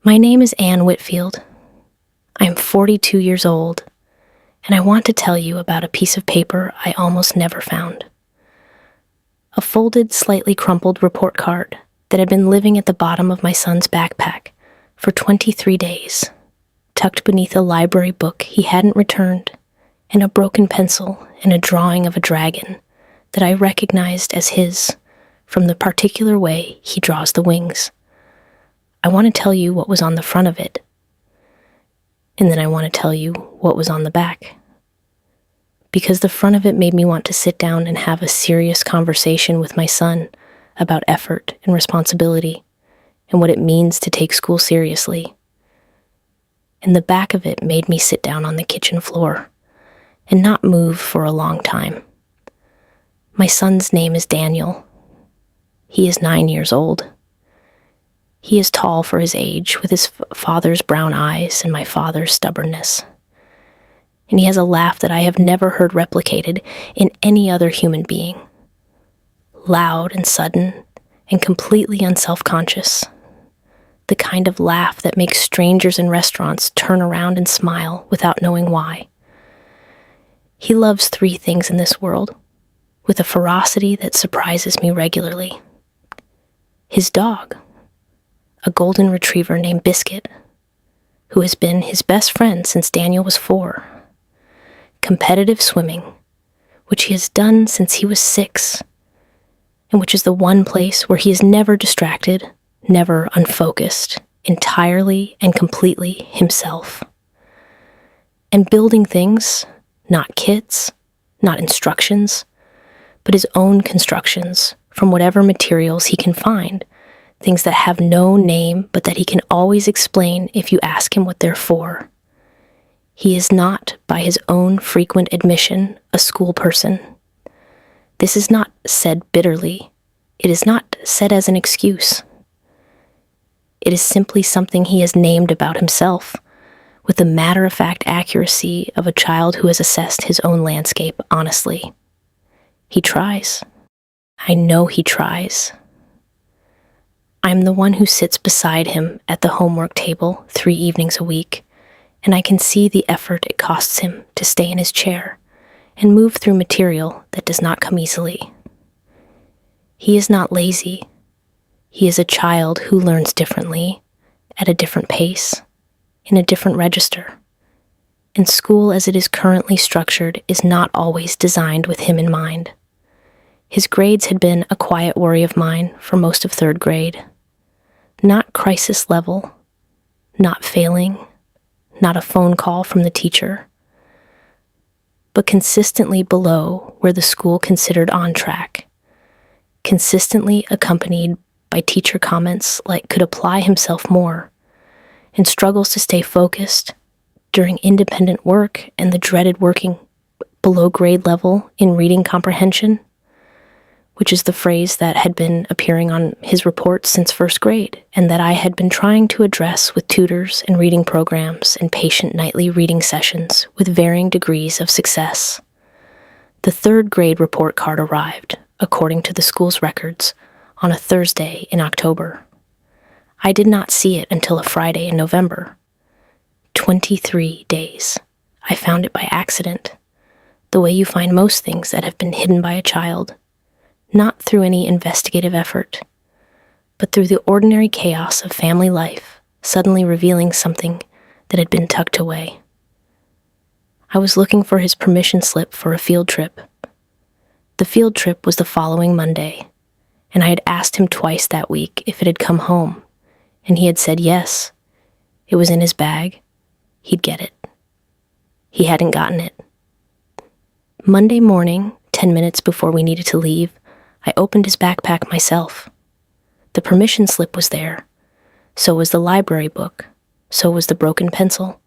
My name is Anne Whitfield. I am 42 years old, and I want to tell you about a piece of paper I almost never found. A folded, slightly crumpled report card that had been living at the bottom of my son's backpack for 23 days, tucked beneath a library book he hadn't returned, and a broken pencil and a drawing of a dragon that I recognized as his from the particular way he draws the wings. I want to tell you what was on the front of it, and then I want to tell you what was on the back. Because the front of it made me want to sit down and have a serious conversation with my son about effort and responsibility and what it means to take school seriously. And the back of it made me sit down on the kitchen floor and not move for a long time. My son's name is Daniel. He is 9 years old. He is tall for his age, with his father's brown eyes and my father's stubbornness. And he has a laugh that I have never heard replicated in any other human being. Loud and sudden and completely unself-conscious. The kind of laugh that makes strangers in restaurants turn around and smile without knowing why. He loves 3 things in this world, with a ferocity that surprises me regularly. His dog, a golden retriever named Biscuit, who has been his best friend since Daniel was 4. Competitive swimming, which he has done since he was 6, and which is the one place where he is never distracted, never unfocused, entirely and completely himself. And building things, not kits, not instructions, but his own constructions from whatever materials he can find, things that have no name but that he can always explain if you ask him what they're for. He is not, by his own frequent admission, a school person. This is not said bitterly. It is not said as an excuse. It is simply something he has named about himself, with the matter-of-fact accuracy of a child who has assessed his own landscape honestly. He tries. I know he tries. I'm the one who sits beside him at the homework table 3 evenings a week, and I can see the effort it costs him to stay in his chair and move through material that does not come easily. He is not lazy. He is a child who learns differently, at a different pace, in a different register. And school as it is currently structured is not always designed with him in mind. His grades had been a quiet worry of mine for most of 3rd grade. Not crisis level, not failing, not a phone call from the teacher, but consistently below where the school considered on track, consistently accompanied by teacher comments like could apply himself more, and struggles to stay focused during independent work and the dreaded working below grade level in reading comprehension, which is the phrase that had been appearing on his reports since 1st grade, and that I had been trying to address with tutors and reading programs and patient nightly reading sessions with varying degrees of success. The 3rd grade report card arrived, according to the school's records, on a Thursday in October. I did not see it until a Friday in November. 23 days. I found it by accident, the way you find most things that have been hidden by a child. Not through any investigative effort, but through the ordinary chaos of family life, suddenly revealing something that had been tucked away. I was looking for his permission slip for a field trip. The field trip was the following Monday, and I had asked him twice that week if it had come home, and he had said yes. It was in his bag. He'd get it. He hadn't gotten it. Monday morning, 10 minutes before we needed to leave, I opened his backpack myself. The permission slip was there. So was the library book. So was the broken pencil.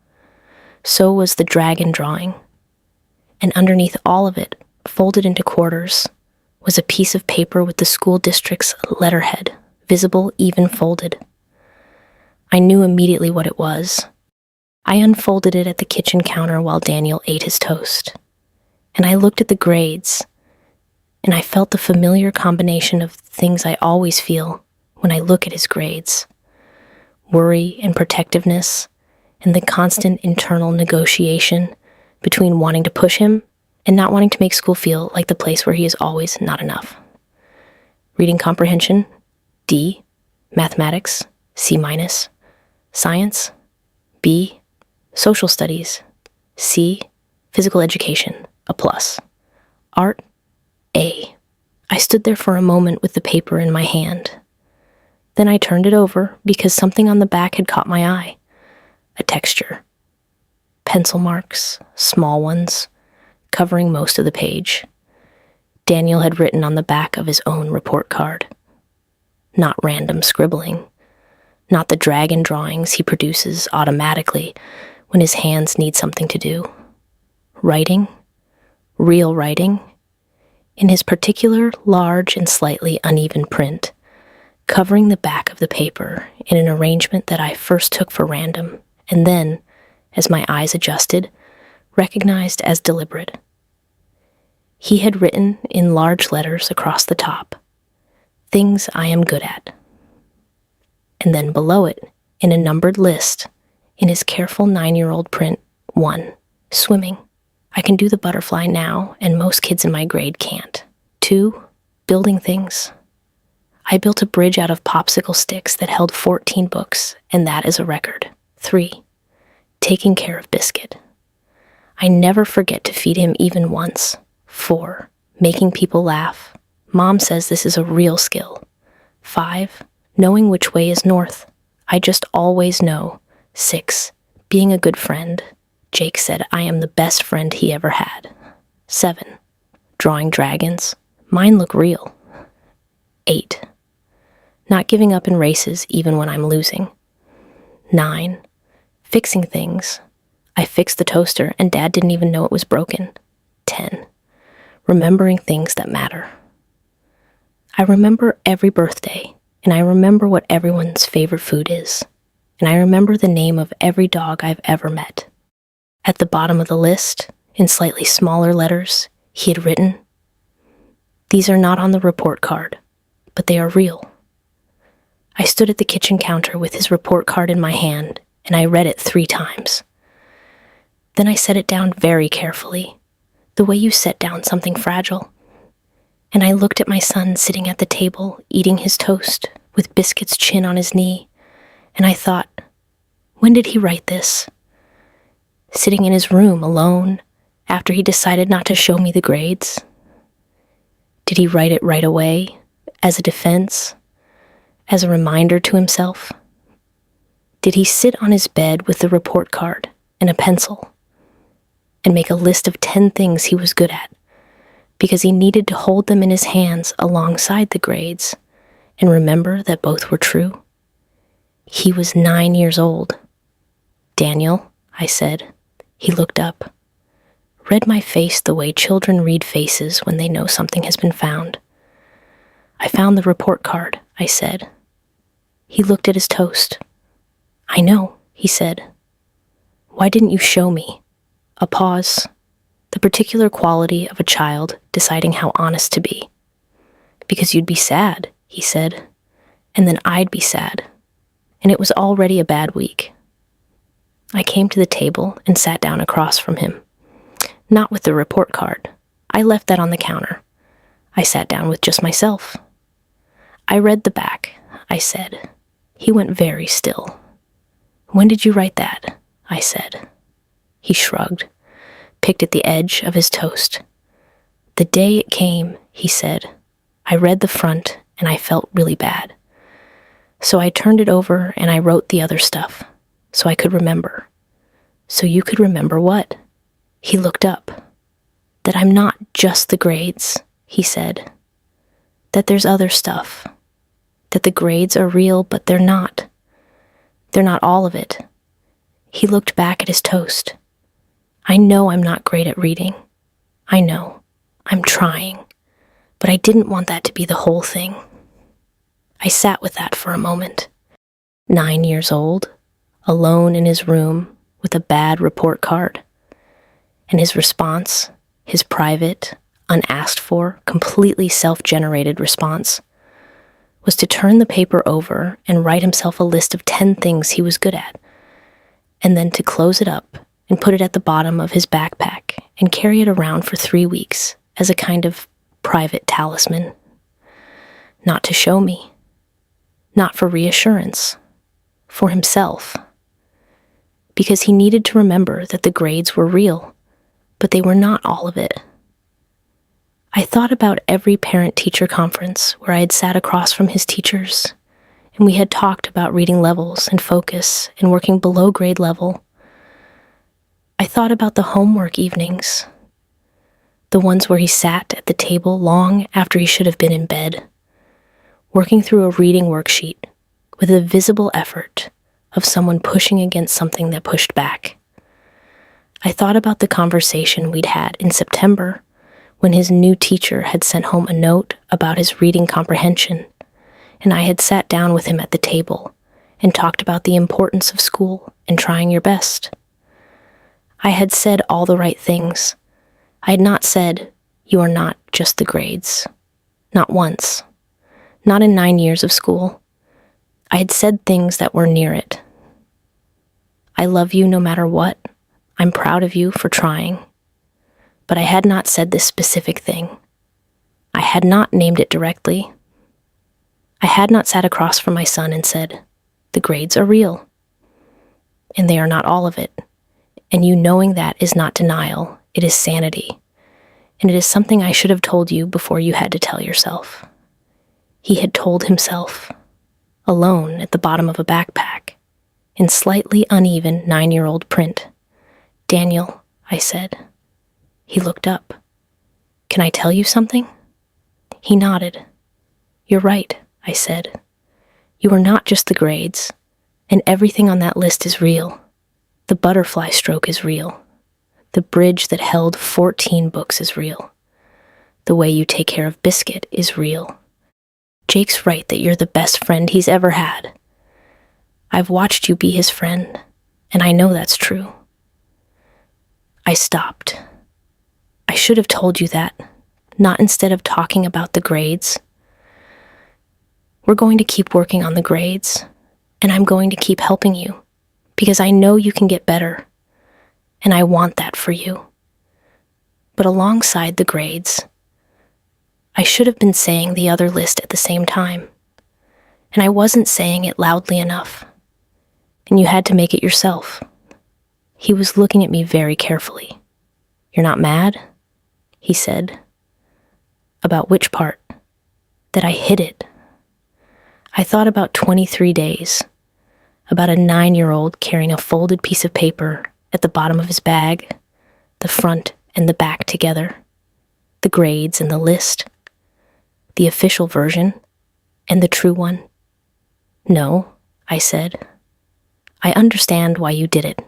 So was the dragon drawing. And underneath all of it, folded into quarters, was a piece of paper with the school district's letterhead, visible even folded. I knew immediately what it was. I unfolded it at the kitchen counter while Daniel ate his toast. And I looked at the grades, and I felt the familiar combination of things I always feel when I look at his grades. worry and protectiveness, and the constant internal negotiation between wanting to push him and not wanting to make school feel like the place where he is always not enough. Reading comprehension, D. Mathematics, C-. Science, B. Social studies, C. Physical education, a+. Art, A. I stood there for a moment with the paper in my hand. Then I turned it over because something on the back had caught my eye. A texture. Pencil marks, small ones, covering most of the page. Daniel had written on the back of his own report card. Not random scribbling. Not the dragon drawings he produces automatically when his hands need something to do. Writing. Real writing. In his particular large and slightly uneven print, covering the back of the paper in an arrangement that I first took for random, and then, as my eyes adjusted, recognized as deliberate. He had written in large letters across the top, "Things I am good at." And then below it, in a numbered list, in his careful 9-year-old print, 1, swimming. I can do the butterfly now, and most kids in my grade can't. 2, building things. I built a bridge out of popsicle sticks that held 14 books, and that is a record. 3, taking care of Biscuit. I never forget to feed him even once. 4, making people laugh. Mom says this is a real skill. 5, knowing which way is north. I just always know. 6, being a good friend. Jake said I am the best friend he ever had. 7, drawing dragons. Mine look real. 8, not giving up in races even when I'm losing. 9, fixing things. I fixed the toaster and Dad didn't even know it was broken. 10, remembering things that matter. I remember every birthday, and I remember what everyone's favorite food is, and I remember the name of every dog I've ever met. At the bottom of the list, in slightly smaller letters, he had written, "These are not on the report card, but they are real." I stood at the kitchen counter with his report card in my hand, and I read it 3 times. Then I set it down very carefully, the way you set down something fragile. And I looked at my son sitting at the table, eating his toast, with Biscuit's chin on his knee, and I thought, when did he write this? Sitting in his room alone, after he decided not to show me the grades? Did he write it right away, as a defense, as a reminder to himself? Did he sit on his bed with the report card and a pencil and make a list of 10 things he was good at because he needed to hold them in his hands alongside the grades and remember that both were true? He was 9 years old. "Daniel," I said. He looked up, read my face the way children read faces when they know something has been found. "I found the report card," I said. He looked at his toast. "I know," he said. "Why didn't you show me?" A pause, the particular quality of a child deciding how honest to be. "Because you'd be sad," he said, "and then I'd be sad, and it was already a bad week." I came to the table and sat down across from him. Not with the report card. I left that on the counter. I sat down with just myself. "I read the back," I said. He went very still. "When did you write that?" I said. He shrugged, picked at the edge of his toast. "The day it came," he said. "I read the front and I felt really bad. So I turned it over and I wrote the other stuff, so I could remember." "So you could remember what?" He looked up. "That I'm not just the grades," he said. "That there's other stuff. That the grades are real, but they're not. They're not all of it." He looked back at his toast. "I know I'm not great at reading. I know. I'm trying. But I didn't want that to be the whole thing." I sat with that for a moment. 9 years old, alone in his room with a bad report card. And his response, his private, unasked for, completely self-generated response, was to turn the paper over and write himself a list of 10 things he was good at, and then to close it up and put it at the bottom of his backpack and carry it around for 3 weeks as a kind of private talisman. Not to show me, not for reassurance, for himself, because he needed to remember that the grades were real, but they were not all of it. I thought about every parent-teacher conference where I had sat across from his teachers, and we had talked about reading levels and focus and working below grade level. I thought about the homework evenings, the ones where he sat at the table long after he should have been in bed, working through a reading worksheet with the visible effort of someone pushing against something that pushed back. I thought about the conversation we'd had in September when his new teacher had sent home a note about his reading comprehension, and I had sat down with him at the table and talked about the importance of school and trying your best. I had said all the right things. I had not said, "You are not just the grades." Not once. Not in 9 years of school. I had said things that were near it. I love you no matter what. I'm proud of you for trying. But I had not said this specific thing. I had not named it directly. I had not sat across from my son and said, "The grades are real. And they are not all of it. And you knowing that is not denial, it is sanity. And it is something I should have told you before you had to tell yourself." He had told himself, alone at the bottom of a backpack, in slightly uneven 9-year-old print. "Daniel," I said. He looked up. "Can I tell you something?" He nodded. "You're right," I said. "You are not just the grades, and everything on that list is real. The butterfly stroke is real. The bridge that held 14 books is real. The way you take care of Biscuit is real. Jake's right that you're the best friend he's ever had. I've watched you be his friend, and I know that's true." I stopped. I should have told you that, not instead of talking about the grades. We're going to keep working on the grades, and I'm going to keep helping you, because I know you can get better, and I want that for you. But alongside the grades, I should have been saying the other list at the same time, and I wasn't saying it loudly enough, and you had to make it yourself. He was looking at me very carefully. "You're not mad?" he said. "About which part?" "That I hid it." I thought about 23 days, about a 9-year-old carrying a folded piece of paper at the bottom of his bag, the front and the back together, the grades and the list, the official version and the true one. "No," I said. "I understand why you did it.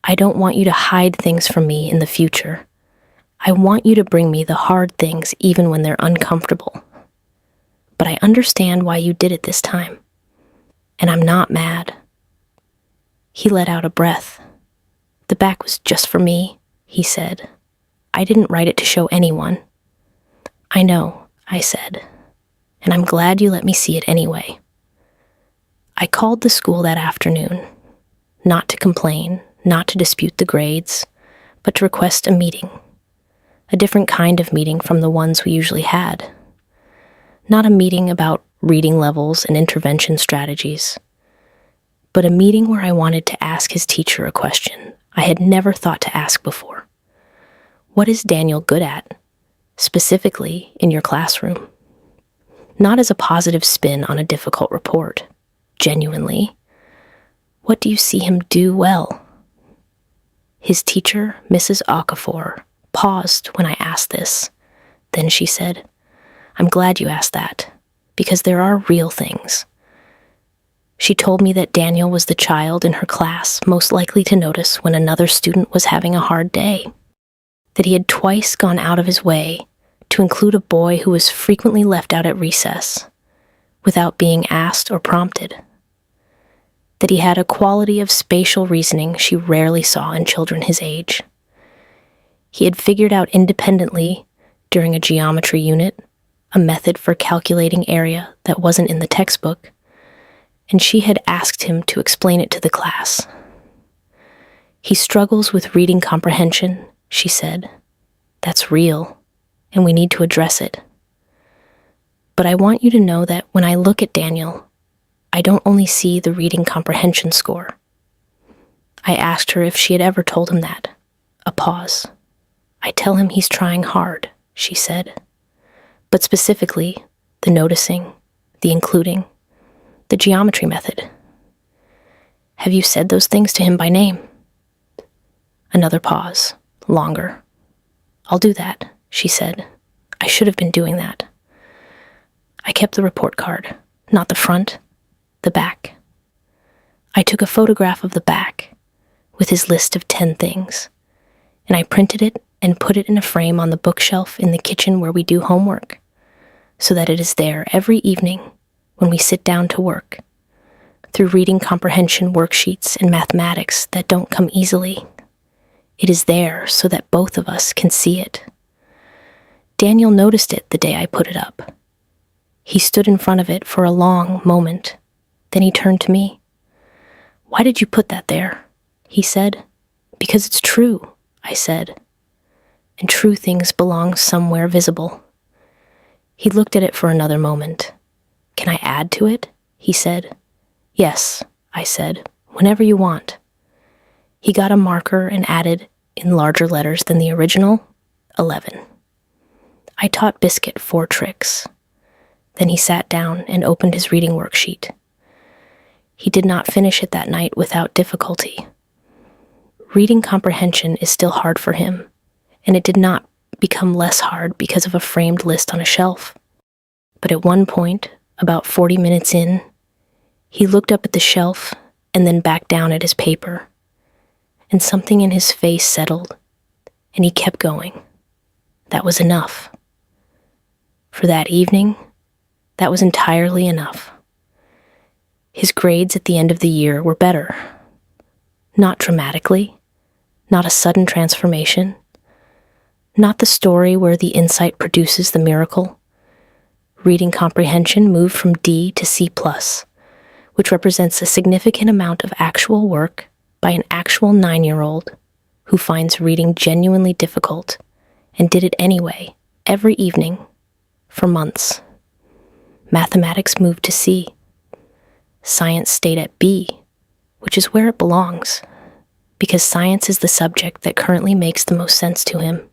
I don't want you to hide things from me in the future. I want you to bring me the hard things even when they're uncomfortable. But I understand why you did it this time. And I'm not mad." He let out a breath. "The back was just for me," he said. "I didn't write it to show anyone." "I know," I said, "and I'm glad you let me see it anyway." I called the school that afternoon, not to complain, not to dispute the grades, but to request a meeting. A different kind of meeting from the ones we usually had. Not a meeting about reading levels and intervention strategies, but a meeting where I wanted to ask his teacher a question I had never thought to ask before. What is Daniel good at, specifically in your classroom? Not as a positive spin on a difficult report, genuinely. What do you see him do well? His teacher, Mrs. Okafor, paused when I asked this. Then she said, "I'm glad you asked that, because there are real things." She told me that Daniel was the child in her class most likely to notice when another student was having a hard day, that he had twice gone out of his way to include a boy who was frequently left out at recess, without being asked or prompted, that he had a quality of spatial reasoning she rarely saw in children his age. He had figured out independently, during a geometry unit, a method for calculating area that wasn't in the textbook, and she had asked him to explain it to the class. "He struggles with reading comprehension," she said. "That's real, and we need to address it. But I want you to know that when I look at Daniel, I don't only see the reading comprehension score." I asked her if she had ever told him that. A pause. "I tell him he's trying hard," she said. "But specifically, the noticing, the including, the geometry method." "Have you said those things to him by name?" Another pause, longer. "I'll do that," she said. "I should have been doing that." I kept the report card, not the front, the back. I took a photograph of the back with his list of 10 things, and I printed it and put it in a frame on the bookshelf in the kitchen where we do homework, so that it is there every evening when we sit down to work, through reading comprehension worksheets and mathematics that don't come easily. It is there so that both of us can see it. Daniel noticed it the day I put it up. He stood in front of it for a long moment. Then he turned to me. "Why did you put that there?" he said. "Because it's true," I said. "And true things belong somewhere visible." He looked at it for another moment. "Can I add to it?" he said. "Yes," I said, "whenever you want." He got a marker and added, in larger letters than the original, 11. I taught Biscuit 4 tricks. Then he sat down and opened his reading worksheet. He did not finish it that night without difficulty. Reading comprehension is still hard for him, and it did not become less hard because of a framed list on a shelf. But at one point, about 40 minutes in, he looked up at the shelf and then back down at his paper, and something in his face settled, and he kept going. That was enough. For that evening, that was entirely enough. His grades at the end of the year were better. Not dramatically, not a sudden transformation, not the story where the insight produces the miracle. Reading comprehension moved from D to C+, which represents a significant amount of actual work by an actual 9-year-old who finds reading genuinely difficult and did it anyway, every evening, for months. Mathematics moved to C. Science stayed at B, which is where it belongs, because science is the subject that currently makes the most sense to him.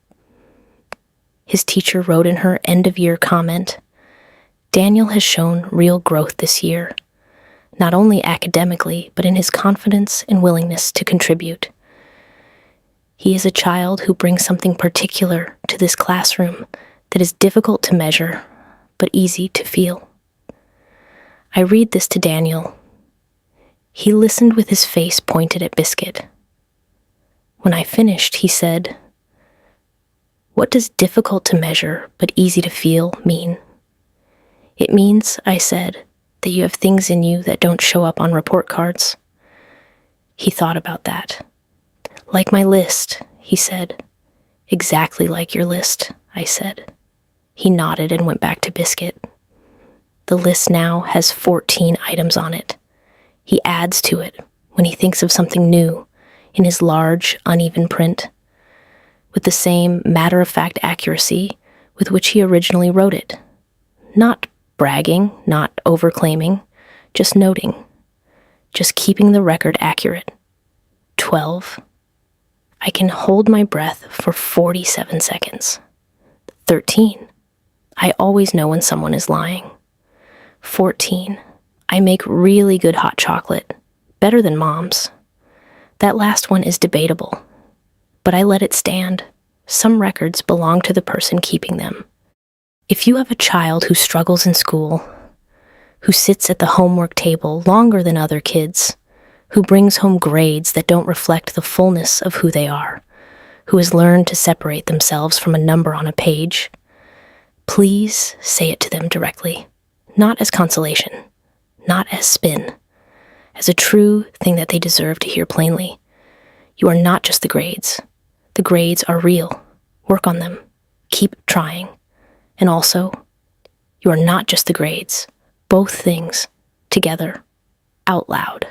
His teacher wrote in her end-of-year comment, "Daniel has shown real growth this year, not only academically, but in his confidence and willingness to contribute. He is a child who brings something particular to this classroom that is difficult to measure, but easy to feel." I read this to Daniel. He listened with his face pointed at Biscuit. When I finished, he said, "What does difficult to measure but easy to feel mean?" "It means," I said, "that you have things in you that don't show up on report cards." He thought about that. "Like my list," he said. "Exactly like your list," I said. He nodded and went back to Biscuit. The list now has 14 items on it. He adds to it when he thinks of something new in his large, uneven print, with the same matter-of-fact accuracy with which he originally wrote it. Not bragging, not overclaiming, just noting, just keeping the record accurate. 12. I can hold my breath for 47 seconds. 13. I always know when someone is lying. 14. I make really good hot chocolate, better than Mom's. That last one is debatable, but I let it stand. Some records belong to the person keeping them. If you have a child who struggles in school, who sits at the homework table longer than other kids, who brings home grades that don't reflect the fullness of who they are, who has learned to separate themselves from a number on a page, please say it to them directly. Not as consolation, not as spin, as a true thing that they deserve to hear plainly. You are not just the grades. The grades are real. Work on them. Keep trying. And also, You are not just the grades. Both things, together, out loud.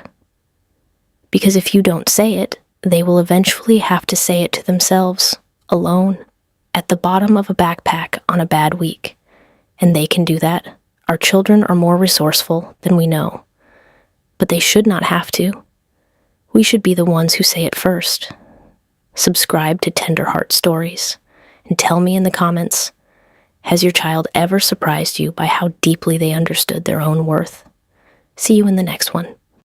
Because if you don't say it, they will eventually have to say it to themselves, alone, at the bottom of a backpack on a bad week. And they can do that. Our children are more resourceful than we know. But they should not have to. We should be the ones who say it first. Subscribe to Tender Heart Stories and tell me in the comments, has your child ever surprised you by how deeply they understood their own worth? See you in the next one.